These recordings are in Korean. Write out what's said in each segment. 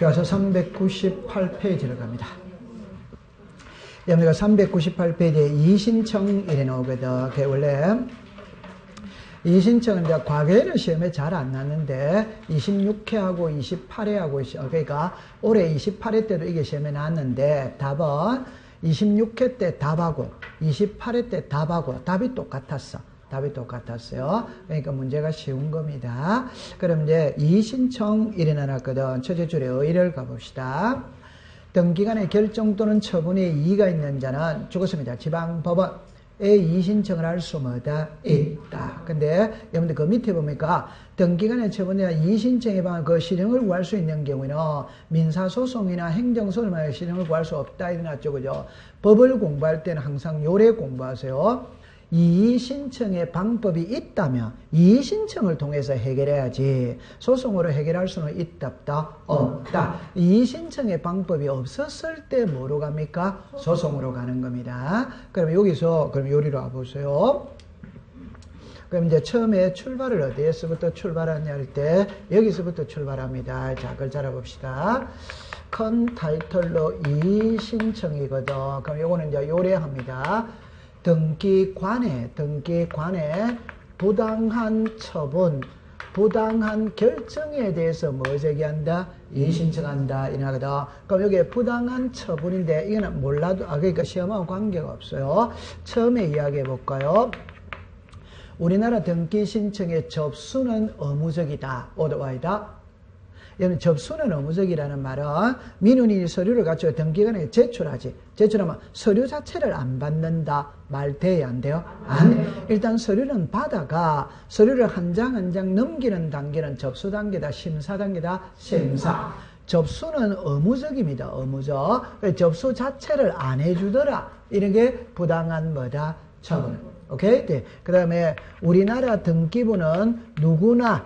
교과서 398페이지로 갑니다. 여러분들 398페이지에 이신청 이래 나오거든. 그 원래 이신청은 이제 과거에는 시험에 잘 안 났는데 26회하고 28회하고 그러니까 올해 28회 때도 이게 시험에 났는데 답은 26회 때 답하고 28회 때 답하고 답이 똑같았어. 답이 똑같았어요. 그러니까 문제가 쉬운 겁니다. 그럼 이제 이신청 이래 나왔거든. 첫째 줄에 의의를 가봅시다. 등기간의 결정 또는 처분에 이의가 있는 자는 죽었습니다. 지방법원에 이의신청을 할 수 뭐다? 있다. 근데 여러분들 그 밑에 보니까 등기간의 처분에 이의신청에 반한 그 실형을 구할 수 있는 경우에는 민사소송이나 행정소송에 실형을 구할 수 없다. 이래 놨죠. 그죠? 법을 공부할 때는 항상 요래 공부하세요. 이의신청의 방법이 있다면 이의신청을 통해서 해결해야지 소송으로 해결할 수는 있다 없다. 이의신청의 방법이 없었을 때 뭐로 갑니까? 소송으로 가는 겁니다. 그럼 여기서 그럼 요리로 와보세요. 그럼 이제 처음에 출발을 어디에서부터 출발하냐 할 때 여기서부터 출발합니다. 자, 그걸 잘 알아봅시다. 큰 타이틀로 이의신청이거든. 그럼 요거는 이제 요래합니다. 등기관에 부당한 처분, 부당한 결정에 대해서 뭐 제기한다? 이의신청한다. 이나거든. 그럼 여기에 부당한 처분인데 이거는 몰라도 그러니까 시험하고 관계가 없어요. 처음에 이야기해 볼까요? 우리나라 등기신청의 접수는 의무적이다. 오더와이다. 여러분 접수는 의무적이라는 말은 민원인이 서류를 갖추어 등기관에 제출하지. 제출하면 서류 자체를 안 받는다. 말 돼야 안 돼요? 안 돼. 일단 서류는 받아가 서류를 한 장 한 장 넘기는 단계는 접수 단계다. 심사 단계다. 심사. 접수는 의무적입니다. 의무적. 접수 자체를 안 해주더라. 이런 게 부당한 뭐다? 처분. 오케이? 네. 그 다음에 우리나라 등기부는 누구나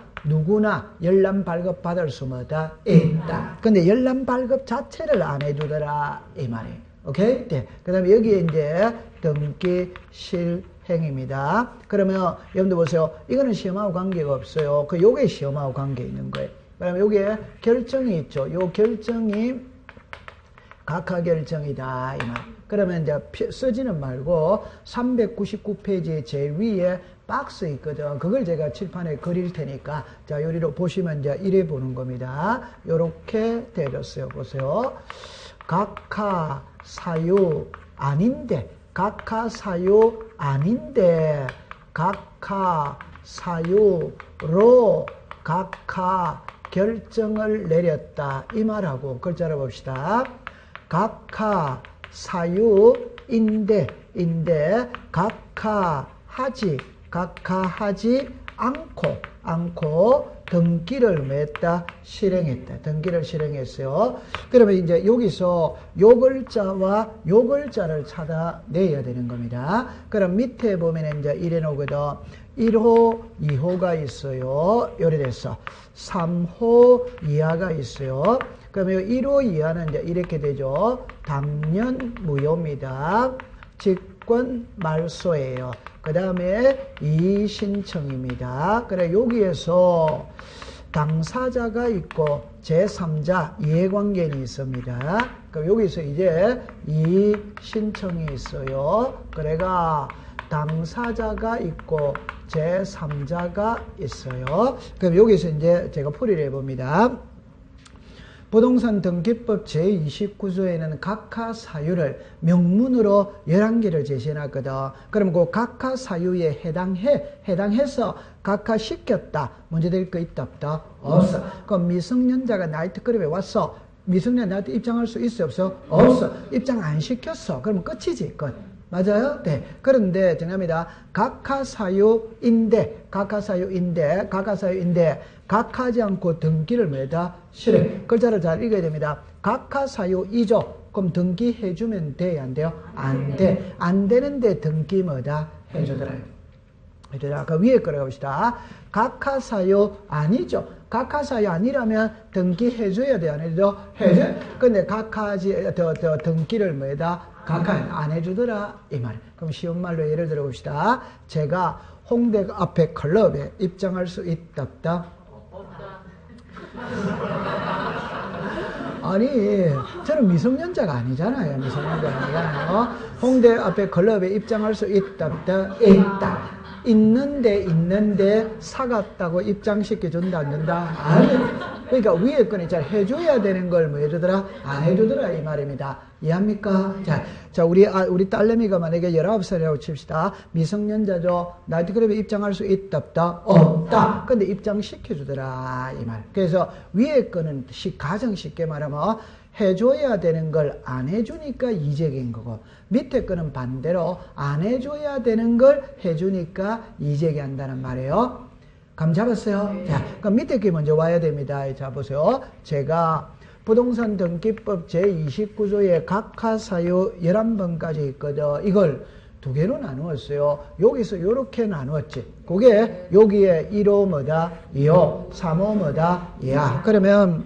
열람 발급 받을 수 뭐다? 있다. 근데 열람 발급 자체를 안 해주더라. 이 말이에요. 오케이? 네. 그 다음에 여기에 이제 등기 실행입니다. 그러면 여러분들 보세요. 이거는 시험하고 관계가 없어요. 요게 시험하고 관계 있는 거예요. 그러면 여기에 결정이 있죠. 요 결정이 각하 결정이다. 이 말. 그러면 이제 쓰지는 말고 399페이지 제일 위에 박스 있거든. 그걸 제가 칠판에 그릴 테니까 자 요리로 보시면 이제 이래 보는 겁니다. 요렇게 되었어요. 보세요. 각하 사유 아닌데 각하 사유 아닌데 각하 사유로 각하 결정을 내렸다. 이 말하고 글자를 봅시다. 각하 사유인데 각하하지 않고 등기를 맺다 실행했다. 등기를 실행했어요. 그러면 이제 여기서 요 글자와 요 글자를 찾아내야 되는 겁니다. 그럼 밑에 보면 이제 이래 놓거든. 1호, 2호가 있어요. 요래 됐어. 3호 이하가 있어요. 그러면 1호 이하는 이제 이렇게 되죠. 당연 무효입니다. 직권 말소예요. 그 다음에 이의신청입니다. 그래 여기에서 당사자가 있고 제3자 이해관계인이 있습니다. 그럼 여기서 이제 이의신청이 있어요. 그래가 당사자가 있고 제3자가 있어요. 그럼 여기서 이제 제가 풀이를 해봅니다. 부동산 등기법 제29조에는 각하 사유를 명문으로 11개를 제시해놨거든. 그럼 그 각하 사유에 해당해서 각하시켰다. 문제될 거 있다 없다? 없어. 그럼 미성년자가 나이트클럽에 왔어. 미성년자한테 입장할 수 있어 없어? 없어. 입장 안 시켰어. 그러면 끝이지. 끝. 맞아요? 네. 그런데 정답입니다. 각하사유인데 각하하지 않고 등기를 매다 실행. 글자를 잘 읽어야 됩니다. 각하사유이죠. 그럼 등기 해주면 돼? 안 돼요? 안 돼. 안 되는데 등기 뭐다? 해주더라. 그 위에 거라 봅시다. 각하사유 아니죠. 각하사유 아니라면 등기 해줘야 돼? 안 해줘? 해줘. 근데 등기를 뭐다? 각하 안 해주더라. 이 말. 그럼 쉬운 말로 예를 들어 봅시다. 제가 홍대 앞에 클럽에 입장할 수 있다 없다? 아니, 저는 미성년자가 아니잖아요. 미성년자가 아니잖아요. 홍대 앞에 클럽에 입장할 수 있다, 없다? 있다. 있는데 사갔다고 입장시켜 준다, 안 준다? 아니. 그러니까 위에 거는 잘 해줘야 되는 걸 뭐 해주더라? 안 해주더라, 이 말입니다. 이해합니까? 자, 우리 딸내미가 만약에 19살이라고 칩시다. 미성년자죠. 나이트클럽에 입장할 수 있다, 없다? 없다. 근데 입장시켜주더라, 이 말. 그래서 위에 거는 가장 쉽게 말하면 해줘야 되는 걸 안 해주니까 이재기인 거고, 밑에 거는 반대로 안 해줘야 되는 걸 해주니까 이재기 한다는 말이에요. 감 잡았어요? 네. 자, 그럼 밑에 게 먼저 와야 됩니다. 자, 보세요. 제가 부동산 등기법 제29조에 각하사유 11번까지 있거든. 이걸 두 개로 나누었어요. 여기서 이렇게 나누었지. 그게 여기에 1호 뭐다? 2호, 3호 뭐다? 야. 그러면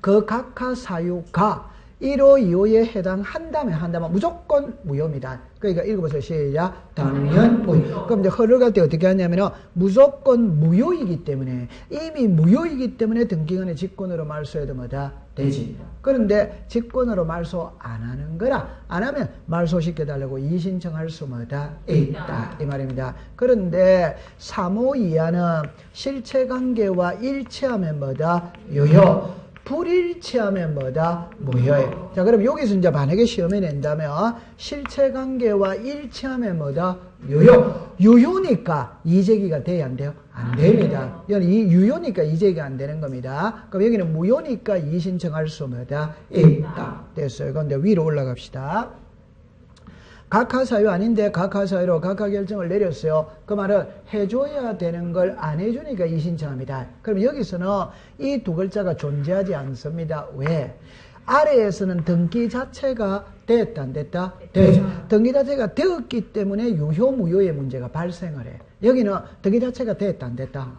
그 각하사유가 1호, 2호에 해당한다면 무조건 무효입니다. 그러니까 읽어보세요. 시작. 당연 무효. 그럼 이제 흘러갈 때 어떻게 하냐면은 무조건 무효이기 때문에, 이미 무효이기 때문에 등기관의 직권으로 말소해도 뭐다? 되지. 그런데 직권으로 말소 안 하는 거라, 안 하면 말소시켜달라고 이의신청할 수 뭐다? 있다. 이 말입니다. 그런데 3호 이하는 실체관계와 일치하면 뭐다? 유효. 불일치하면 뭐다? 무효예요. 자, 그럼 여기서 이제 만약에 시험에 낸다면 실체관계와 일치하면 뭐다? 유효. 유효니까 이재기가 돼야 안 돼요? 안 됩니다. 이건 유효니까 이재기가 안 되는 겁니다. 그럼 여기는 무효니까 이의신청할 수 뭐다? 있다. 됐어요. 그런데 위로 올라갑시다. 각하사유 아닌데 각하사유로 각하결정을 내렸어요. 그 말은 해줘야 되는 걸 안 해주니까 이의신청합니다. 그럼 여기서는 이 두 글자가 존재하지 않습니다. 왜? 아래에서는 등기 자체가 됐다 안 됐다? 되죠. 등기 자체가 되었기 때문에 유효 무효의 문제가 발생을 해. 여기는 등기 자체가 됐다 안 됐다?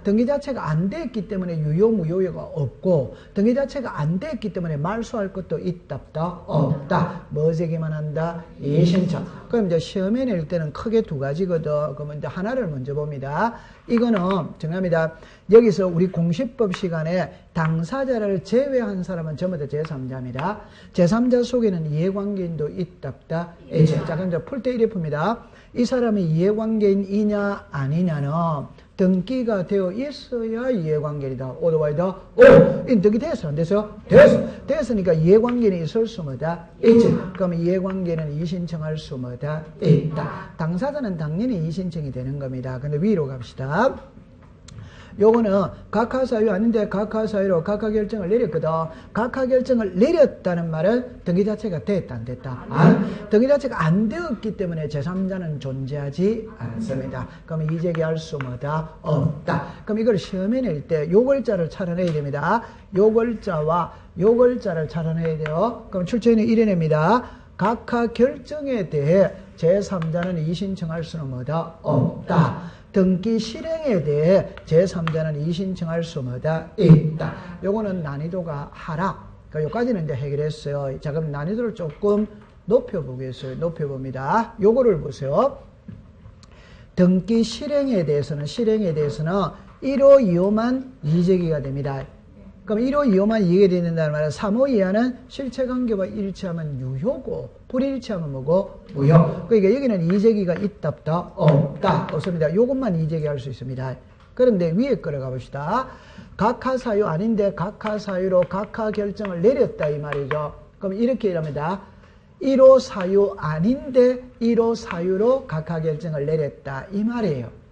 등기 자체가 안 됐기 때문에 유효 무효가 없고, 등기 자체가 안 됐기 때문에 말소할 것도 있다 없다? 없다. 뭐 제기만 한다? 이의신청. 그럼 이제 시험에 낼 때는 크게 두 가지거든. 그러면 이제 하나를 먼저 봅니다. 이거는 정합니다. 여기서 우리 공시법 시간에 당사자를 제외한 사람은 전부 다 제3자입니다. 제3자 속에는 이해관계인도 있다 없다? 자, 그럼 이제 풀 때 이래 풉니다. 이 사람이 이해관계인이냐 아니냐는 등기가 되어 있어야 이해관계이다. 오도와이다. 오! 이 등기 됐어 안 됐어요? 됐어. 됐으니까 이해관계는 있을 수 뭐다? 있지. 그럼 이해관계는 이의신청할 수 뭐다? 있다. 당사자는 당연히 이의신청이 되는 겁니다. 근데 위로 갑시다. 요거는 각하사유 아닌데 각하사유로 각하결정을 내렸거든. 각하결정을 내렸다는 말은 등기 자체가 됐다 안 됐다? 등기 자체가 안 되었기 때문에 제3자는 존재하지 않습니다. 그럼 이재기할 수 뭐다? 없다. 그럼 이걸 시험에 낼 때 요 글자를 찾아내야 됩니다. 요 글자와 요 글자를 찾아내야 돼요. 그럼 출제는 이래냅니다. 각하결정에 대해 제3자는 이의신청할 수는 뭐다? 없다. 등기 실행에 대해 제3자는 이의신청할 수 뭐다? 있다. 요거는 난이도가 하락. 그러니까 요까지는 이제 해결했어요. 자, 그럼 난이도를 조금 높여보겠어요. 높여봅니다. 요거를 보세요. 등기 실행에 대해서는 1호, 2호만 이의제기가 됩니다. 그럼 1호, 2호만 이해가 된다는 말은 3호 이하는 실체관계와 일치하면 유효고 불일치하면 뭐고? 무효. 그러니까 여기는 이의제기가 있다 없다? 없다. 없습니다. 요것만 이의제기할 수 있습니다. 그런데 위에 거를 가봅시다. 각하사유 아닌데 각하사유로 각하결정을 내렸다 이 말이죠. 그럼 이렇게 이랍니다. 1호 사유 아닌데 1호 사유로 각하결정을 내렸다 이 말이에요.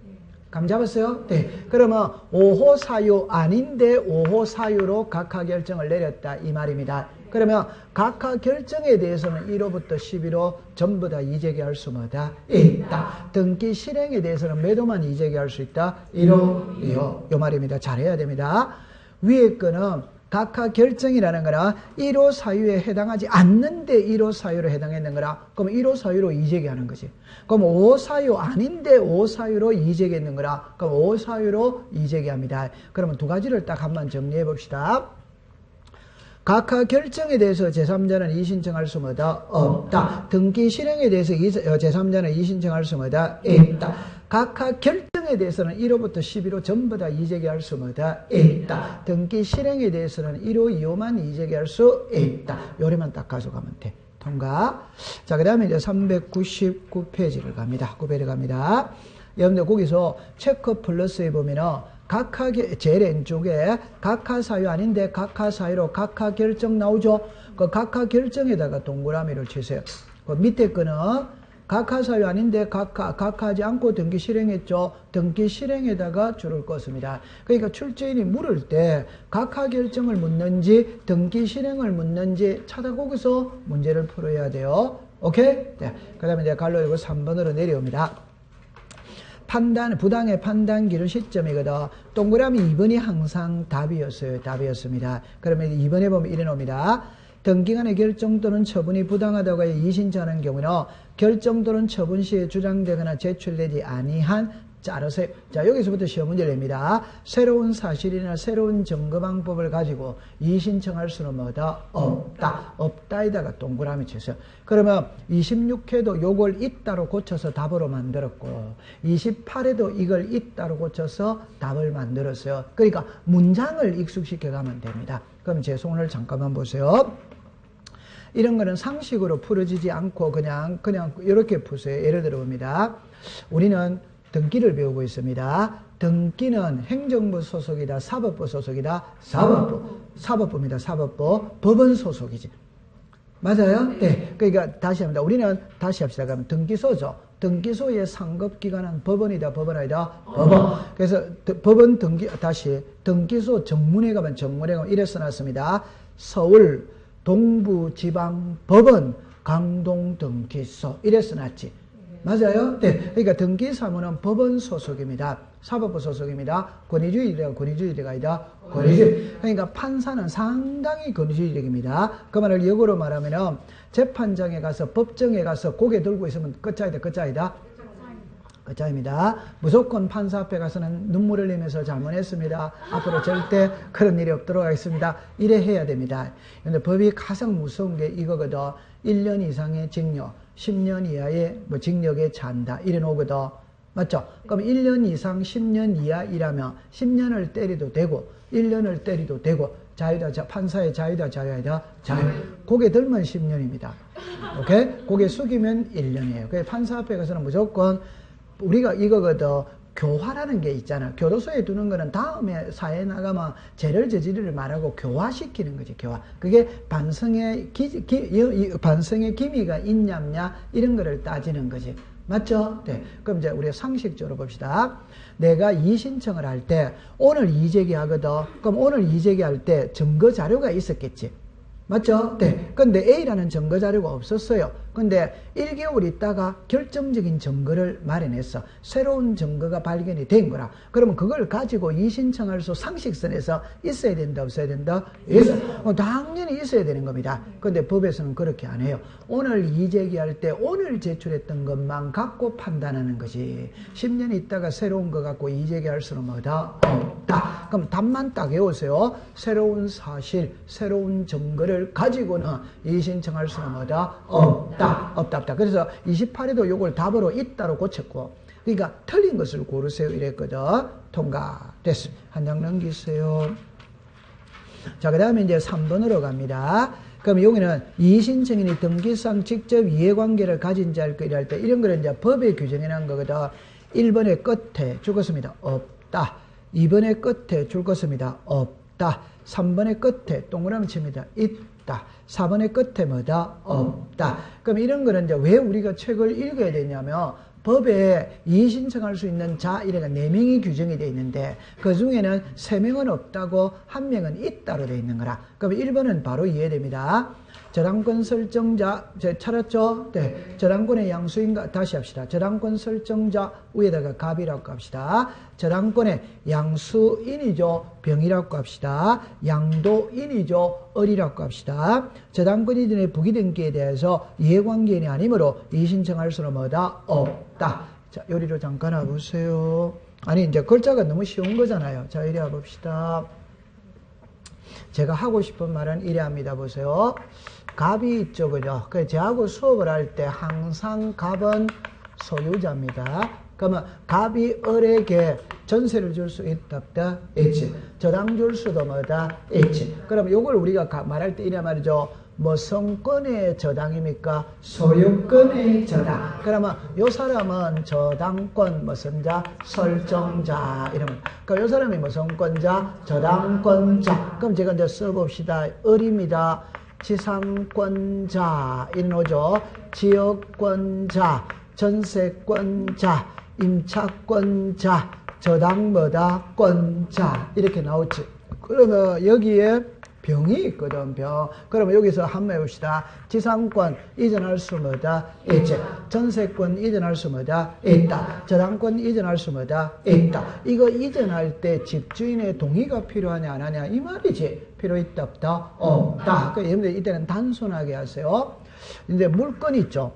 감 잡았어요? 네. 그러면 5호 사유 아닌데 5호 사유로 각하결정을 내렸다 이 말입니다. 그러면 각하결정에 대해서는 1호부터 11호 전부 다 이의제기할 수 뭐다? 있다. 등기 실행에 대해서는 몇 호만 이의제기할 수 있다? 1호, 2호. 요 말입니다. 잘해야 됩니다. 위에 거는 각하결정이라는 거는 1호 사유에 해당하지 않는데 1호 사유로 해당했는 거라. 그럼 1호 사유로 이의제기하는 거지. 그럼 5호 사유 아닌데 5호 사유로 이의제기했는 거라. 그럼 5호 사유로 이의제기합니다. 그러면 두 가지를 딱 한번 정리해 봅시다. 각하결정에 대해서 제3자는 이의신청할 수 뭐다? 없다. 등기 실행에 대해서 제3자는 이의신청할 수 뭐다? 있다. 각하 결정에 대해서는 1호부터 12호 전부 다 이의제기할 수 뭐다? 있다. 등기 실행에 대해서는 1호, 2호만 이의제기할 수 있다. 요래만 딱 가져가면 돼. 통과. 자, 그 다음에 이제 399페이지를 갑니다. 9페이지를 갑니다. 여러분들 거기서 체크 플러스에 보면은 각하, 제일 왼쪽에 각하 사유 아닌데 각하 사유로 각하 결정 나오죠? 그 각하 결정에다가 동그라미를 치세요. 그 밑에 거는 각하 사유 아닌데 각하하지 않고 등기 실행했죠? 등기 실행에다가 줄을 껐습니다. 그러니까 출제인이 물을 때 각하 결정을 묻는지 등기 실행을 묻는지 찾아 거기서 문제를 풀어야 돼요. 오케이? 네. 그 다음에 이제 갈로 열고 3번으로 내려옵니다. 부당의 판단 기준 시점이거든. 동그라미 2번이 항상 답이었어요. 답이었습니다. 그러면 2번에 보면 이래 놓습니다. 등기간의 결정 또는 처분이 부당하다고 이의신청하는 경우는 결정 또는 처분 시에 주장되거나 제출되지 아니한 자르세요. 자, 여기서부터 시험 문제를 냅니다. 새로운 사실이나 새로운 증거 방법을 가지고 이의신청할 수는 뭐다? 없다. 없다에다가 동그라미 치세요. 그러면 26회도 요걸 있다로 고쳐서 답으로 만들었고 28회도 이걸 있다로 고쳐서 답을 만들었어요. 그러니까 문장을 익숙시켜 가면 됩니다. 그럼 제 손을 잠깐만 보세요. 이런 거는 상식으로 풀어지지 않고 그냥 이렇게 푸세요. 예를 들어 봅니다. 우리는 등기를 배우고 있습니다. 등기는 행정부 소속이다, 사법부 소속이다, 사법부입니다. 사법부. 법원 소속이지. 맞아요? 네. 그러니까 다시 합니다. 우리는 다시 합시다. 그러면 등기소죠. 등기소의 상급기관은 법원이다, 법원 아니다? 법원. 그래서 법원 등기소 정문에 가면 이래 써놨습니다. 서울 동부지방법원 강동등기소 이래 써놨지. 맞아요? 네. 그러니까 등기사무는 법원 소속입니다. 사법부 소속입니다. 권위주의가 아니다. 권위주의. 그러니까 판사는 상당히 권위주의적입니다. 그 말을 역으로 말하면은 재판장에 가서 법정에 가서 고개 들고 있으면 끝자이다. 끝자입니다. 무조건 판사 앞에 가서는 눈물을 흘리면서 잘못했습니다. 앞으로 절대 그런 일이 없도록 하겠습니다. 이래 해야 됩니다. 근데 법이 가장 무서운 게 이거거든. 1년 이상의 징역, 10년 이하의 징역에 처한다. 이래 놓거든. 맞죠? 그럼 1년 이상 10년 이하 일하면 10년을 때려도 되고 1년을 때려도 되고 자유다. 판사의 자유다. 자유. 고개 들면 10년입니다. 오케이? 고개 숙이면 1년이에요. 그래서 판사 앞에 가서는 무조건 우리가 이거거든. 교화라는 게 있잖아. 교도소에 두는 거는 다음에 사회에 나가면 죄를 저지르를 말하고 교화시키는 거지, 교화. 그게 반성의 기미가 있냐, 없냐, 이런 거를 따지는 거지. 맞죠? 네. 그럼 이제 우리가 상식적으로 봅시다. 내가 이의신청을 할 때, 오늘 이의제기하거든. 그럼 오늘 이의제기할 때 증거 자료가 있었겠지. 맞죠? 네. 근데 A라는 증거 자료가 없었어요. 근데 1개월 있다가 결정적인 증거를 마련했어. 새로운 증거가 발견이 된 거라. 그러면 그걸 가지고 이의신청할 수 상식선에서 있어야 된다, 없어야 된다? 당연히 있어야 되는 겁니다. 근데 법에서는 그렇게 안 해요. 오늘 이의제기할 때 오늘 제출했던 것만 갖고 판단하는 거지. 10년 있다가 새로운 거 갖고 이의제기할 수는 뭐다? 없다. 그럼 답만 딱 외우세요. 새로운 사실, 새로운 증거를 가지고는 이의신청할 수는 뭐다? 없다. 그래서 28에도 요걸 답으로 있다로 고쳤고, 그러니까 틀린 것을 고르세요 이랬거든. 통과. 됐습니다. 한 장 넘기세요. 자, 그 다음에 이제 3번으로 갑니다. 그럼 여기는 이의신청인이 등기상 직접 이해관계를 가진 자일 거 이럴 때 이런 거는 이제 법에 규정해 놓은 거거든. 1번의 끝에 줄 것입니다. 없다. 2번의 끝에 줄 것입니다. 없다. 3번의 끝에 동그라미 칩니다. 있다. 4번의 끝에 뭐다? 없다. 그럼 이런 거는 이제 왜 우리가 책을 읽어야 되냐면 법에 이의신청할 수 있는 자, 이래가 4명이 규정이 되어 있는데 그 중에는 3명은 없다고 1명은 있다로 되어 있는 거라. 그럼 1번은 바로 이해됩니다. 저당권 설정자, 찾았죠? 네. 저당권의 양수인가? 다시 합시다. 저당권 설정자 위에다가 갑이라고 합시다. 저당권의 양수인이죠. 병이라고 합시다. 양도인이죠. 을이라고 합시다. 저당권 이전의 부기등기에 대해서 이해관계인이 아니므로 이의신청할 수는 뭐다? 없다. 자, 요리로 잠깐 와보세요. 아니, 이제 글자가 너무 쉬운 거잖아요. 자, 이리 와봅시다. 제가 하고 싶은 말은 이래 합니다. 보세요. 갑이 있죠, 그죠? 그래서 저하고 수업을 할 때 항상 갑은 소유자입니다. 그러면 갑이 을에게 전세를 줄 수 있다 없다? 있지. 저당 줄 수도 뭐다? 있지. 그럼 요걸 우리가 말할 때 이래 말이죠. 무슨권의 저당입니까? 소유권의 저당. 그러면 요 사람은 저당권 무슨 자? 설정자. 이러면. 그럼 요 사람이 무슨 권자? 저당권자. 그럼 제가 이제 써봅시다. 을입니다. 지상권자. 이런 오죠. 지역권자. 전세권자. 임차권자. 저당 뭐다? 권자. 이렇게 나오지. 그러면 여기에 병이 있거든, 병. 그러면 여기서 한번 해봅시다. 지상권 이전할 수 뭐다? 있지. 전세권 이전할 수 뭐다? 있다. 저당권 이전할 수 뭐다? 있다. 이거 이전할 때 집주인의 동의가 필요하냐, 안 하냐? 이 말이지. 필요 있다, 없다? 없다. 그러니까 여러분들 이때는 단순하게 하세요. 이제 물건 있죠.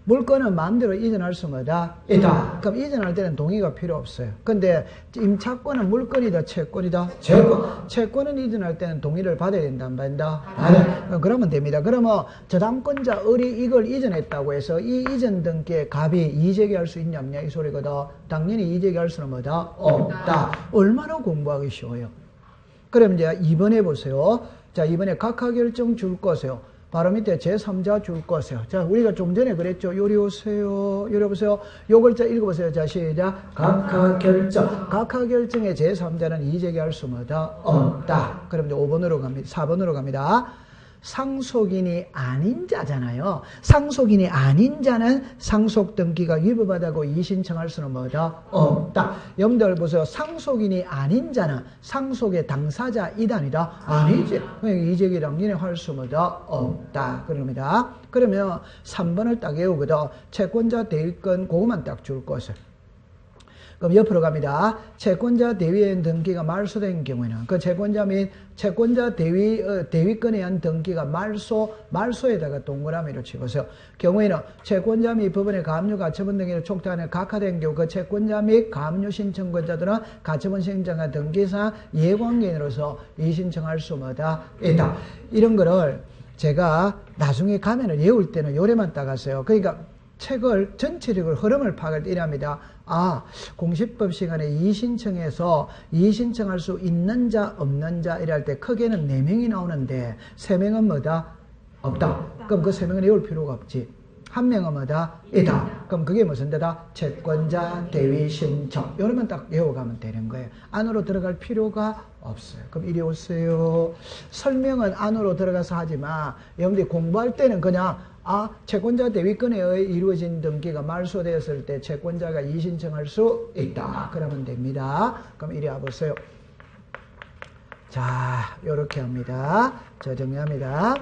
물건은 마음대로 이전할 수 뭐다? 있다. 그럼 이전할 때는 동의가 필요 없어요. 근데 임차권은 물건이다, 채권이다? 채권. 채권은 이전할 때는 동의를 받아야 된다, 안 받는다? 받아야. 그러면 됩니다. 그러면 저당권자 을이 이걸 이전했다고 해서 이 이전 등기에 갑이 이의제기할 수 있냐, 없냐, 이 소리거든. 당연히 이의제기할 수는 뭐다? 없다. 얼마나 공부하기 쉬워요. 그럼 이제 2번 해보세요. 자, 이번에 각하결정 줄 거세요. 바로 밑에 제3자 줄 거세요. 자, 우리가 좀 전에 그랬죠. 요리 오세요. 요리 보세요. 요 글자 읽어보세요. 자, 시작. 각하결정. 각하결정의 제3자는 이의제기할 수 뭐다? 없다. 그럼 이제 5번으로 갑니다. 4번으로 갑니다. 상속인이 아닌 자잖아요. 상속인이 아닌 자는 상속 등기가 위법하다고 이의신청할 수는 뭐다? 없다. 여러분들 보세요. 상속인이 아닌 자는 상속의 당사자이다 아니다? 아니지. 이의제기 당연히 할 수 뭐다? 없다. 그럽니다. 그러면 3번을 딱 외우거든. 채권자 대위권 그것만 딱 줄 것을. 그럼 옆으로 갑니다. 채권자 대위의 등기가 말소된 경우에는 그 채권자 및 채권자 대위권에 의한 등기가 말소에다가 동그라미로 치고서 경우에는 채권자 및 법원의 가압류 가처분 등기를 촉탁하는 각하된 경우 그 채권자 및 가압류 신청권자들은 가처분 신청과 등기상 이해관계인으로서 이의신청할 수 뭐다? 있다. 이런 거를 제가 나중에 가면을 외울 때는 요래만 따갔어요. 그러니까 책을 전체적으로 흐름을 파악할 때 이랍니다. 아, 공시법 시간에 이의신청해서 이의신청할 수 있는 자, 없는 자 이럴 때 크게는 4명이 나오는데 3명은 뭐다? 없다. 그럼 그 3명은 외울 필요가 없지. 1명은 뭐다? 있다. 그럼 그게 무슨 데다? 채권자 대위 신청. 이러면 딱 외워가면 되는 거예요. 안으로 들어갈 필요가 없어요. 그럼 이리 오세요. 설명은 안으로 들어가서 하지 마. 여러분들이 공부할 때는 그냥 채권자 대위권에 의해 이루어진 등기가 말소되었을 때 채권자가 이의신청할 수 있다. 그러면 됩니다. 그럼 이리 와보세요. 자, 요렇게 합니다. 저 정리합니다.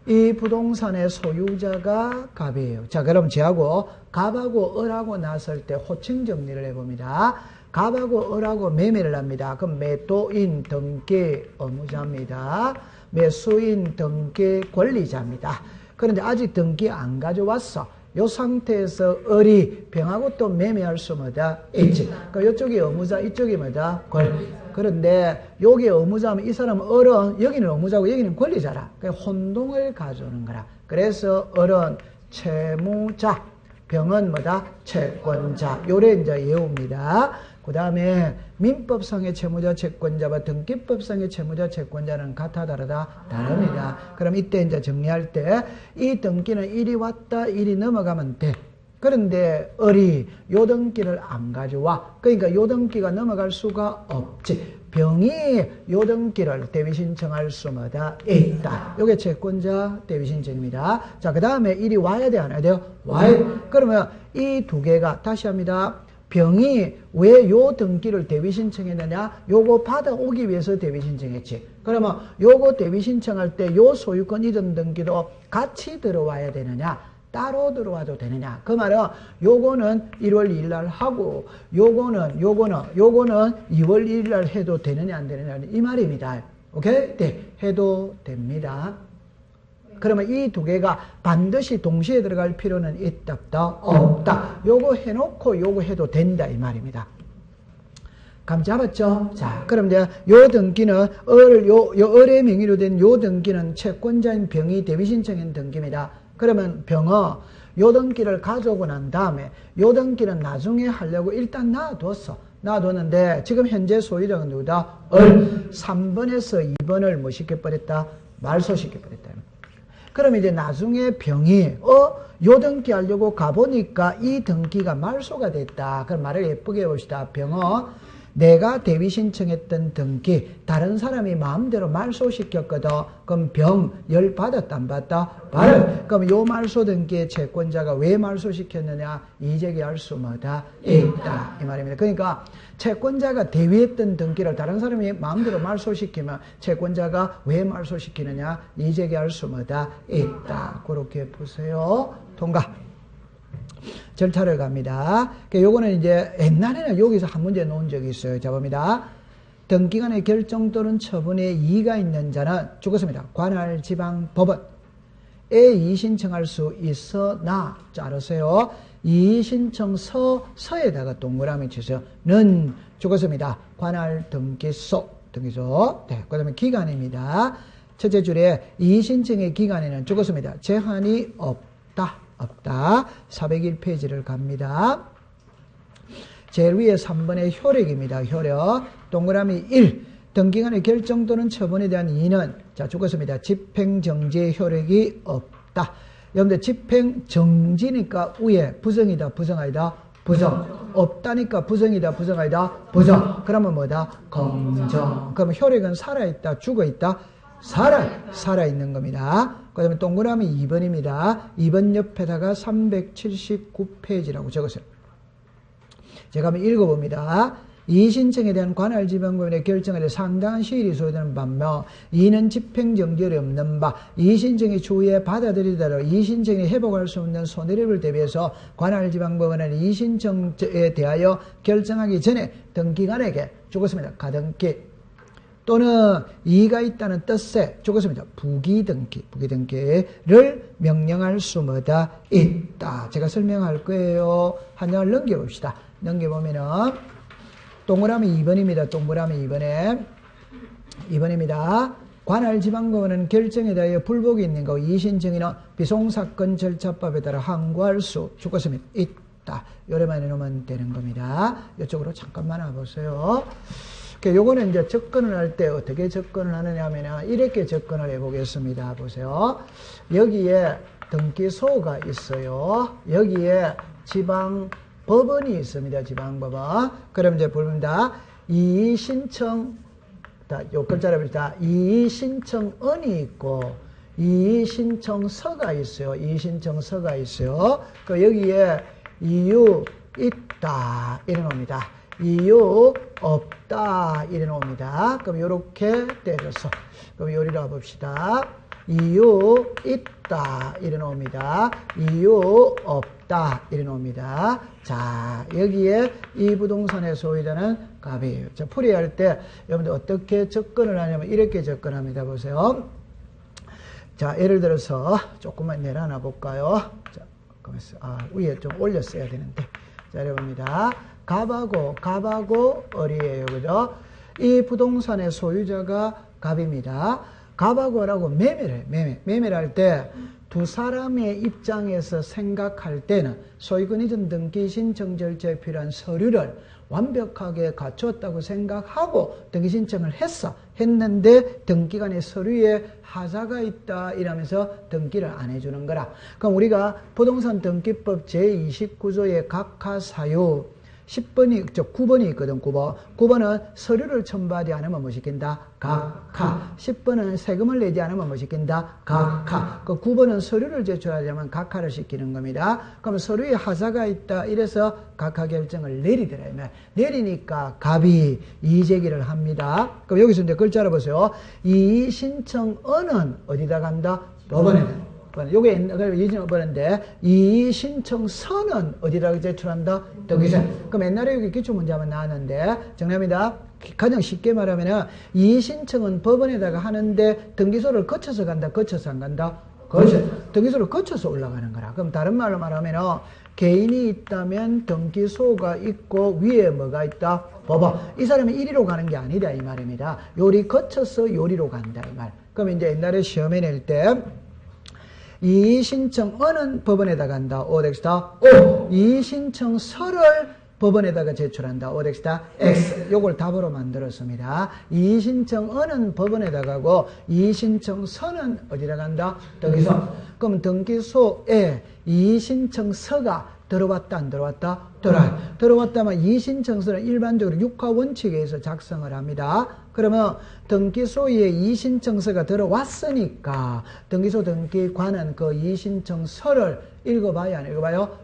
이 부동산의 소유자가 갑이에요. 자, 그럼 저하고 갑하고 을하고 나설 때 호칭 정리를 해봅니다. 갑하고 을하고 매매를 합니다. 그럼 매도인 등기 의무자입니다. 매수인 등기 권리자입니다. 그런데 아직 등기 안 가져왔어. 요 상태에서 을이 병하고 또 매매할 수 뭐다? 있지. 그러니까 이쪽이 의무자, 이쪽이 뭐다? 권리. 그런데 여기 의무자면 이 사람은 을은 여기는 의무자고 여기는 권리자라. 그러니까 혼동을 가져오는 거라. 그래서 을은 채무자, 병은 뭐다? 채권자. 요래 이제 외웁니다. 그 다음에 민법상의 채무자 채권자와 등기법상의 채무자 채권자는 같아 다르다? 다릅니다. 그럼 이때 이제 정리할 때 이 등기는 일이 왔다 일이 넘어가면 돼. 그런데 을이 요 등기를 안 가져와. 그러니까 요 등기가 넘어갈 수가 없지. 병이 요 등기를 대위신청할 수마다 있다. 요게 채권자 대위신청입니다. 자, 그 다음에 일이 와야 돼, 안 와야 돼요? 와야 돼. 그러면 이 두 개가 다시 합니다. 병이 왜 요 등기를 대위신청했느냐? 요거 받아오기 위해서 대위신청했지. 그러면 요거 대위신청할 때 요 소유권 이전 등기도 같이 들어와야 되느냐? 따로 들어와도 되느냐? 그 말은 요거는 1월 2일 날 하고 요거는 2월 1일 날 해도 되느냐 안 되느냐 이 말입니다. 오케이? 네, 해도 됩니다. 그러면 이 두 개가 반드시 동시에 들어갈 필요는 있다 없다? 없다. 요거 해놓고 요거 해도 된다 이 말입니다. 감 잡았죠? 자, 그럼 이제 요 등기는 요 을의 명의로 된 요 등기는 채권자인 병이 대위신청한 등기입니다. 그러면 병은 요 등기를 가져오고 난 다음에 요 등기는 나중에 하려고 일단 놔뒀어. 놔뒀는데 지금 현재 소유자가 누구다? 3번에서 2번을 뭐 시켜버렸다? 말소시켜버렸다. 그럼 이제 나중에 병이 요 등기 하려고 가보니까 이 등기가 말소가 됐다. 그럼 말을 예쁘게 해봅시다. 병어 내가 대위 신청했던 등기 다른 사람이 마음대로 말소시켰거든. 그럼 병 열 받았다 안 받았다? 받았다. 그럼 요 말소 등기의 채권자가 왜 말소시켰느냐? 이재기할 수 뭐다? 있다. 이 말입니다. 그러니까 채권자가 대위했던 등기를 다른 사람이 마음대로 말소시키면 채권자가 왜 말소시키느냐? 이재기할 수 뭐다? 있다. 그렇게 보세요. 통과. 절차를 갑니다. 요거는 이제 옛날에는 여기서 한 문제 놓은 적이 있어요. 자, 봅니다. 등기간의 결정 또는 처분에 이의가 있는 자는 죽었습니다. 관할 지방 법원에 이의 신청할 수 있으나, 자, 알으세요. 이의 신청서에다가 동그라미 치세요. 는 죽었습니다. 관할 등기소. 네, 그 다음에 기간입니다. 첫째 줄에 이의 신청의 기간에는 죽었습니다. 제한이 없다. 401페이지를 갑니다. 제일 위에 3번의 효력입니다. 효력. 동그라미 1. 등기간의 결정 또는 처분에 대한 이의는, 자, 죽었습니다. 집행정지의 효력이 없다. 여러분들 집행정지니까 위에 부정이다, 부정아니다? 부정. 없다니까 부정이다, 부정아니다? 부정. 그러면 뭐다? 검정. 그러면 효력은 살아있다, 죽어있다? 살아있는 겁니다. 그 다음에 동그라미 2번입니다. 2번 옆에다가 379페이지라고 적었어요. 제가 한번 읽어봅니다. 이의신청에 대한 관할지방법원의 결정에 대해 상당한 시일이 소요되는 반면 이는 집행정지율이 없는 바 이의신청의 추후에 받아들이더라도 이의신청이 회복할 수 없는 손해를 대비해서 관할지방법원은 이의신청에 대하여 결정하기 전에 등기관에게 죽었습니다. 가등기 또는 이의가 있다는 뜻의 죽었습니다. 부기등기를 명령할 수 뭐다? 있다. 제가 설명할 거예요. 한 장을 넘겨봅시다. 넘겨보면은 동그라미 2번입니다. 동그라미 2번입니다. 관할지방법원은 결정에 대하여 불복이 있는 거 이의신청인은 비송사건 절차법에 따라 항고할 수 죽었습니다. 있다. 요래만 해놓으면 되는 겁니다. 이쪽으로 잠깐만 와보세요. 요거는 이제 접근을 할 때 어떻게 접근을 하느냐 하면 이렇게 접근을 해 보겠습니다. 보세요. 여기에 등기소가 있어요. 여기에 지방법원이 있습니다. 지방법원. 그럼 이제 보입니다. 이의신청, 요 글자를 봅시다. 이의신청언이 있고 이의신청서가 있어요. 이의신청서가 있어요. 여기에 이유 있다 이래 놓습니다. 이유 없다 이래 놓습니다. 그럼 요렇게 때려서 그럼 요리로 봅시다. 이유 있다 이래 놓습니다. 이유 없다 이래 놓습니다. 자, 여기에 이 부동산의 소유자는 갑이에요. 자, 풀이할 때 여러분들 어떻게 접근을 하냐면 이렇게 접근합니다. 보세요. 자, 예를 들어서 조금만 내려놔 볼까요? 자, 위에 좀 올렸어야 되는데. 자, 이래봅니다. 갑하고 을이에요. 그죠? 이 부동산의 소유자가 갑입니다. 갑하고 을하고 매매를 해. 매매를 할 때 두 사람의 입장에서 생각할 때는 소유권 이전 등기 신청 절차에 필요한 서류를 완벽하게 갖추었다고 생각하고 등기 신청을 했는데 등기관의 서류에 하자가 있다 이러면서 등기를 안 해주는 거라. 그럼 우리가 부동산 등기법 제29조의 각하 사유 9번이 있거든. 9번은 서류를 첨부하지 않으면 뭐 시킨다? 각하. 10번은 세금을 내지 않으면 뭐 시킨다? 각하. 9번은 서류를 제출하려면 각하를 시키는 겁니다. 그럼 서류에 하자가 있다 이래서 각하 결정을 내리더라면 내리니까 갑이 이의제기를 합니다. 그럼 여기서 이제 글자를 보세요. 이의신청언은 어디다 간다? 법원에. 요게 예전에 보는데 이의신청서는 어디다가 제출한다? 등기소. 그럼 옛날에 여기 기출문제 한번 나왔는데 정답입니다. 가장 쉽게 말하면 이의신청은 법원에다가 하는데 등기소를 거쳐서 간다? 거쳐서 안 간다? 등기소를 거쳐서 올라가는 거라. 그럼 다른 말로 말하면 개인이 있다면 등기소가 있고 위에 뭐가 있다? 법원. 이 사람이 이리로 가는 게 아니다 이 말입니다. 요리 거쳐서 요리로 간다 이 말. 그럼 이제 옛날에 시험에 낼 때 이의신청어는 법원에다 간다. 오덱스다. O. 이의신청서를 법원에다가 제출한다. 오덱스다. X. 요걸 답으로 만들었습니다. 이의신청어는 법원에다 가고 이의신청서는 어디다 간다? 등기소. 그럼 등기소에 이의신청서가 들어왔다 안 들어왔다? 들어왔다면 이의신청서는 일반적으로 육하 원칙에 의해서 작성을 합니다. 그러면 등기소에 이의신청서가 들어왔으니까 등기소 등기관은 그 이의신청서를 읽어봐야 안 읽어봐요?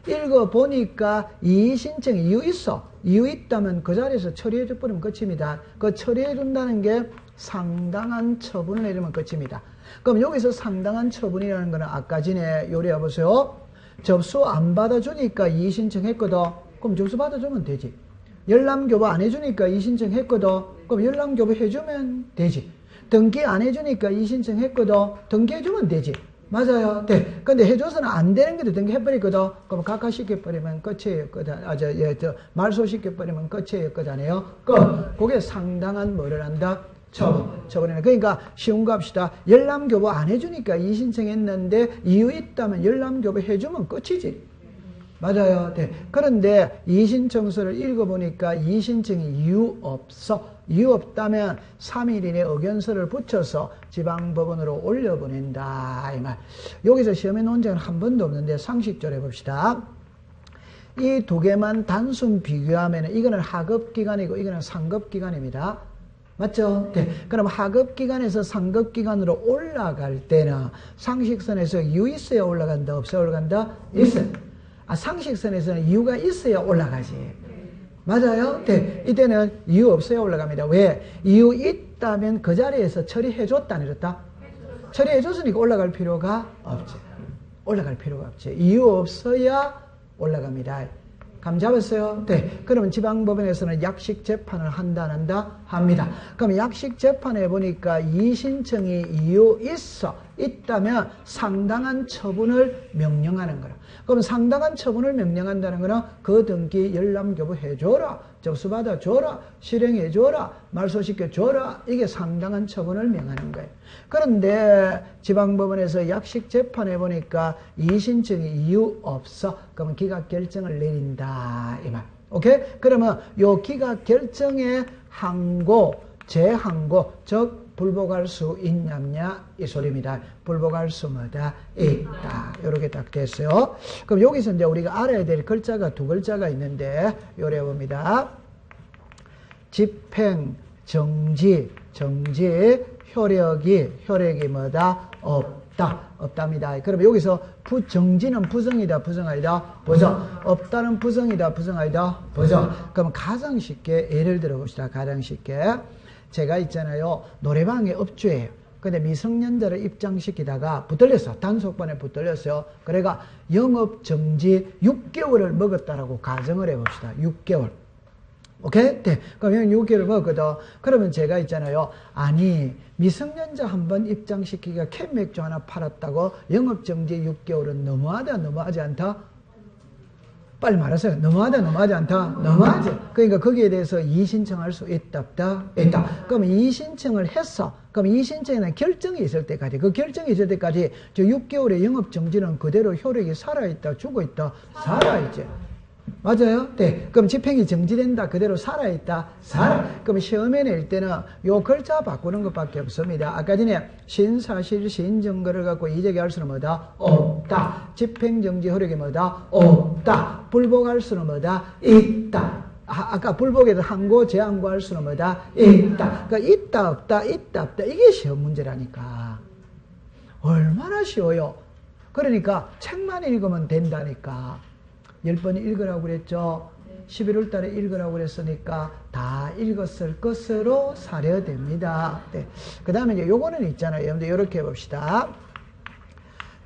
읽어보니까 이의신청에 이유 있어. 이유 있다면 그 자리에서 처리해줘 버리면 끝입니다. 그 처리해준다는 게 상당한 처분을 내리면 끝입니다. 그럼 여기서 상당한 처분이라는 거는 아까 전에 요리해 보세요. 접수 안 받아주니까 이의신청했거든. 그럼 접수 받아주면 되지. 열람교부 안 해주니까 이의신청했거든. 그럼 열람교부 해주면 되지. 등기 안 해주니까 이의신청했거든. 등기해주면 되지. 맞아요. 네. 근데 해줘서는 안 되는 것도 등기해버리거든. 그럼 각하시켜버리면 끝이었거든. 말소시켜버리면 끝이었거든요. 그게 상당한 뭐를 한다? 처분이네. 그러니까 쉬운 거 합시다. 열람교부 안 해주니까 이의신청했는데 이유 있다면 열람교부 해주면 끝이지. 맞아요. 네. 그런데 이의신청서를 읽어보니까 이의신청이 이유 없어. 이유 없다면 3일 이내 의견서를 붙여서 지방법원으로 올려보낸다. 이 말. 여기서 시험에 놓은 적은 한 번도 없는데 상식적으로 해봅시다. 이 두 개만 단순 비교하면 이거는 하급기관이고 이거는 상급기관입니다. 맞죠? 네. 그럼 하급기관에서 상급기관으로 올라갈 때는 상식선에서 이유 있어야 올라간다? 없어야 올라간다? 있어요. 상식선에서는 이유가 있어야 올라가지. 맞아요? 네. 이때는 이유 없어야 올라갑니다. 왜? 이유 있다면 그 자리에서 처리해줬다, 안 해줬다? 처리해줬으니까 올라갈 필요가 없지. 올라갈 필요가 없지. 이유 없어야 올라갑니다. 감 잡았어요? 네. 그러면 지방법원에서는 약식 재판을 한다, 안 한다? 합니다. 그럼 약식 재판에 보니까 이의신청이 이유 있다면 상당한 처분을 명령하는 거라. 그럼 상당한 처분을 명령한다는 거는 그 등기 열람교부 해줘라, 접수받아줘라, 실행해줘라, 말소시켜줘라. 이게 상당한 처분을 명하는 거예요. 그런데 지방법원에서 약식 재판해 보니까 이의신청이 이유 없어. 그러면 기각결정을 내린다. 이 말. 오케이? 그러면 요 기각결정의 항고, 재항고, 즉 불복할 수 있냐냐 이 소리입니다. 불복할 수 뭐다? 있다. 이렇게 딱 됐어요. 그럼 여기서 이제 우리가 알아야 될 글자가 두 글자가 있는데 요래 봅니다. 집행, 정지, 효력이 뭐다? 없답니다. 그럼 여기서 정지는 부정이다, 부정 아니다? 부정. 없다는 부정이다, 부정 아니다? 부정. 그럼 가장 쉽게 예를 들어 봅시다. 가장 쉽게. 제가 있잖아요. 노래방의 업주예요. 근데 미성년자를 입장시키다가 붙들렸어. 단속반에 붙들렸어요. 그래가 영업정지 6개월을 먹었다라고 가정을 해봅시다. 6개월. 오케이? 네. 그럼 6개월 먹었거든. 그러면 제가 있잖아요. 아니, 미성년자 한번 입장시키기가 캔맥주 하나 팔았다고 영업정지 6개월은 너무하다, 너무하지 않다? 빨리 말하세요. 너무하다, 너무하지 않다? 너무하지. 그러니까 거기에 대해서 이의신청할 수 있다, 없다? 있다. 그럼 이의신청을 했어. 그럼 이의신청에는 결정이 있을 때까지, 그 결정이 있을 때까지 저 6개월의 영업정지는 그대로 효력이 살아있다, 죽어있다? 살아있지. 맞아요? 네. 그럼 집행이 정지된다, 그대로 살아있다? 그럼 시험에 낼 때는 요 글자 바꾸는 것밖에 없습니다. 아까 전에 신사실, 신증거를 갖고 이재기할 수는 뭐다? 없다. 집행정지 효력이 뭐다? 없다. 불복할 수는 뭐다? 있다. 아까 불복에도 항고, 재항고할 수는 뭐다? 있다. 그러니까 있다, 없다, 있다, 없다. 이게 시험 문제라니까. 얼마나 쉬워요. 그러니까 책만 읽으면 된다니까. 10번 읽으라고 그랬죠. 11월 달에 읽으라고 그랬으니까 다 읽었을 것으로 사려됩니다. 네. 그 다음에 이제 요거는 있잖아요. 여러분들 이렇게 해봅시다.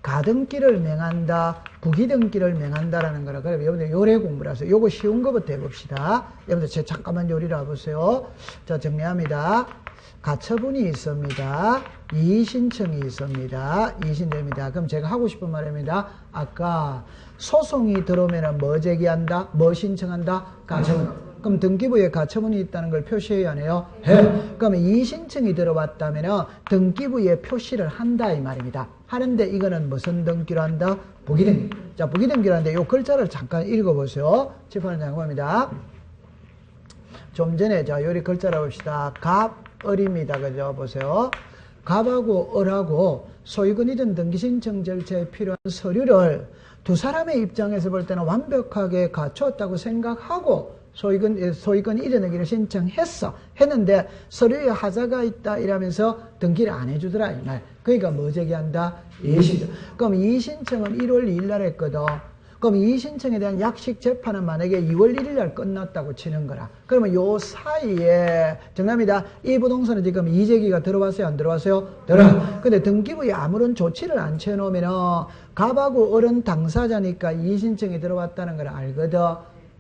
가등기를 명한다, 부기등기를 명한다라는 거라. 그러면 여러분들 요래 공부라서 요거 쉬운 거부터 해봅시다. 여러분들 잠깐만 요리를 해보세요. 자, 정리합니다. 가처분이 있습니다. 이의신청이 있습니다. 이의신청입니다. 그럼 제가 하고 싶은 말입니다. 아까 소송이 들어오면 뭐 제기한다? 뭐 신청한다? 가처분. 그럼 등기부에 가처분이 있다는 걸 표시해야 하네요. 해. 그러면 이의신청이 들어왔다면 등기부에 표시를 한다 이 말입니다. 하는데 이거는 무슨 등기로 한다? 부기등기. 자, 부기등기로 하는데 이 글자를 잠깐 읽어보세요. 칠판을 잠깐입니다. 좀 전에 자 요리 글자를 봅시다. 갑을입니다. 그죠? 보세요. 갑하고 을하고 소유권이든 등기신청 절차에 필요한 서류를 두 사람의 입장에서 볼 때는 완벽하게 갖추었다고 생각하고 소유권 이전하기를 했는데 서류에 하자가 있다 이러면서 등기를 안 해주더라 이 말. 그러니까 뭐 제기한다? 이의신청. 그럼 이의신청은 1월 2일 날 했거든. 그럼 이의신청에 대한 약식 재판은 만약에 2월 1일 날 끝났다고 치는 거라. 그러면 요 사이에 정답입니다. 이 부동산은 지금 이의제기가 들어왔어요? 안 들어왔어요? 들어와. 근데 등기부에 아무런 조치를 안 채놓으면 갑하고 을은 당사자니까 이의신청이 들어왔다는 걸 알거든.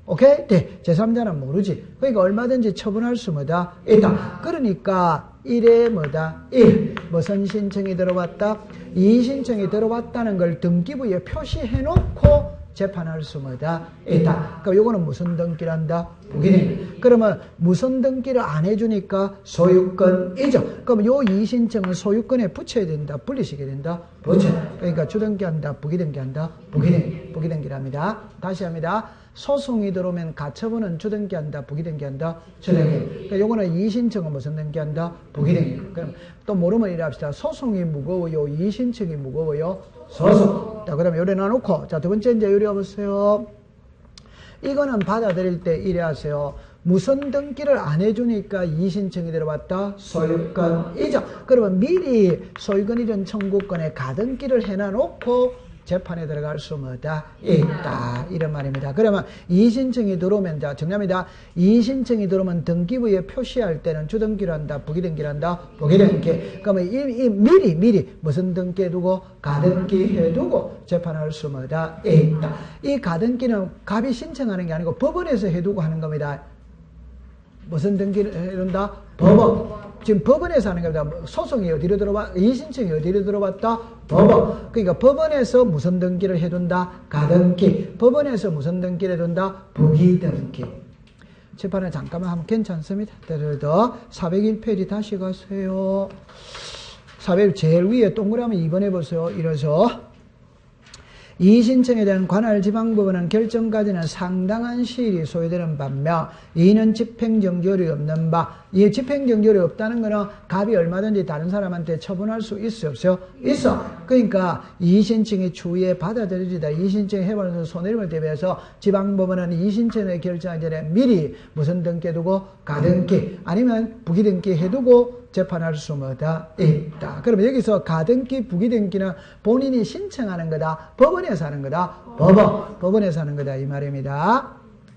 오케이? 네. 제3자는 모르지. 그러니까 얼마든지 처분할 수 뭐다? 있다. 그러니까 1에 뭐다? 1. 무슨 신청이 들어왔다? 이의신청이 들어왔다는 걸 등기부에 표시해놓고 재판할 수 뭐다? 있다. 그럼 요거는 무슨 등기란다? 부기등기. 그러면 무슨 등기를 안 해주니까 소유권 이전. 그럼 요 이의신청은 소유권에 붙여야 된다? 분리시켜야 된다? 붙여. 그러니까 주등기한다? 부기등기한다? 부기등기랍니다. 다시 합니다. 소송이 들어오면 가처분은 주등기한다? 부기등기한다? 주등기. 그러니까 요거는 이의신청은 무슨 등기한다? 부기등기. 그럼 또 모르면 이래 합시다. 소송이 무거워요? 이의신청이 무거워요? 소송. 자, 그 다음에 요래 놔놓고. 자, 두 번째 이제 요래 와보세요. 이거는 받아들일 때 이래 하세요. 무슨 등기를 안 해주니까 이의신청이 들어왔다? 소유권 이전. 그러면 미리 소유권 이전 청구권에 가등기를 해놔놓고 재판에 들어갈 수 뭐다? 있다. 이런 말입니다. 그러면 이의신청이 들어오면, 자, 정답입니다. 이의신청이 들어오면 등기부에 표시할 때는 주등기를 한다? 부기등기를 한다? 부기등기. 그러면 미리 무슨 등기 해두고? 가등기 해두고 재판할 수 뭐다? 있다. 이 가등기는 갑이 신청하는 게 아니고 법원에서 해두고 하는 겁니다. 무슨 등기를 해둔다? 법원. 지금 법원에서 하는 겁니다. 소송이 어디로 들어왔다? 이의신청이 어디로 들어왔다? 법원. 그러니까 법원에서 무슨 등기를 해둔다? 가등기. 법원에서 무슨 등기를 해둔다? 부기등기. 재판에 잠깐만 하면 괜찮습니다. 더 401페이지 다시 가세요. 401 제일 위에 동그라미 2번 해보세요. 이래서 이의신청에 대한 관할 지방법원은 결정까지는 상당한 시일이 소요되는 반면 이는 집행정지율이 없는 바. 이 집행정지율이 없다는 거는 갑이 얼마든지 다른 사람한테 처분할 수 있어요? 없어요? 있어. 그러니까 이의신청이 추후에 받아들여지다. 이의신청이 해버려서 손해림을 대비해서 지방법원은 이의신청을 결정하기 전에 미리 무슨 등기 해두고? 가등기 아니면 부기등기 해두고 재판할 수 뭐다? 있다. 그러면 여기서 가등기, 부기등기는 본인이 신청하는 거다? 법원에서 하는 거다? 법원에서 하는 거다. 이 말입니다.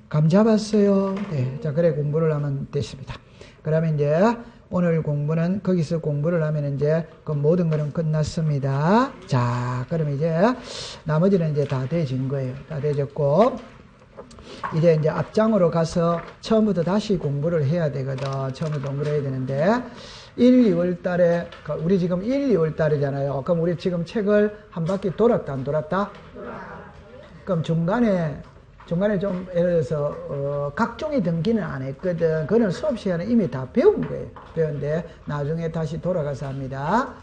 감 잡았어요? 네. 자, 그래 공부를 하면 됐습니다. 그러면 이제 오늘 공부는 거기서 공부를 하면 이제 그 모든 거는 끝났습니다. 자, 그럼 이제 나머지는 이제 다 돼진 거예요. 다 돼졌고 이제 앞장으로 가서 처음부터 다시 공부를 해야 되거든. 처음부터 공부를 해야 되는데 1, 2월 달에 우리 지금 1, 2월 달이잖아요. 그럼 우리 지금 책을 한 바퀴 돌았다 안 돌았다? 그럼 중간에 좀 예를 들어서 각종의 등기는 안 했거든. 그거는 수업 시간에 이미 다 배운 거예요. 배웠는데 나중에 다시 돌아가서 합니다.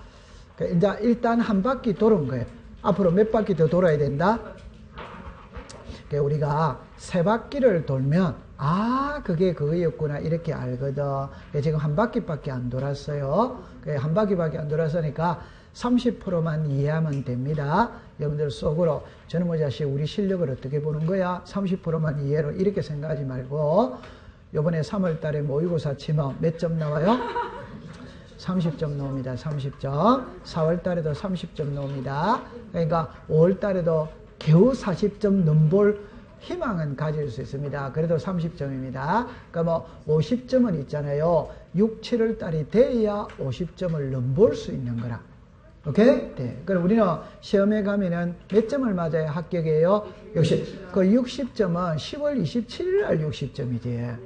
이제 일단 한 바퀴 도는 거예요. 앞으로 몇 바퀴 더 돌아야 된다? 우리가 세 바퀴를 돌면 그게 그거였구나 이렇게 알거든. 지금 한 바퀴밖에 안 돌았어요. 한 바퀴밖에 안 돌았으니까 30%만 이해하면 됩니다. 여러분들 속으로 저는 뭐 자식 우리 실력을 어떻게 보는 거야? 30%만 이해로 이렇게 생각하지 말고 요번에 3월 달에 모의고사 치면 몇 점 나와요? 30점 나옵니다. 30점. 4월 달에도 30점 나옵니다. 그러니까 5월 달에도 겨우 40점 넘볼 희망은 가질 수 있습니다. 그래도 30점입니다. 그러니까 뭐 50점은 있잖아요. 6, 7월 달이 돼야 50점을 넘볼 수 있는 거라. 오케이? 네. 그럼 우리는 시험에 가면은 몇 점을 맞아야 합격이에요? 60. 그 60점은 10월 27일 날 60점이지.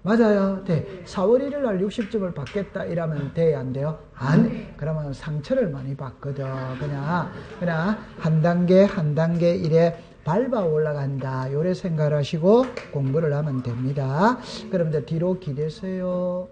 맞아요. 네. 4월 1일 날 60점을 받겠다 이러면 돼야 안 돼요? 안. 그러면 상처를 많이 받거든. 그냥 한 단계 이래 밟아 올라간다. 요래 생각을 하시고 공부를 하면 됩니다. 그럼 이제 뒤로 기대세요.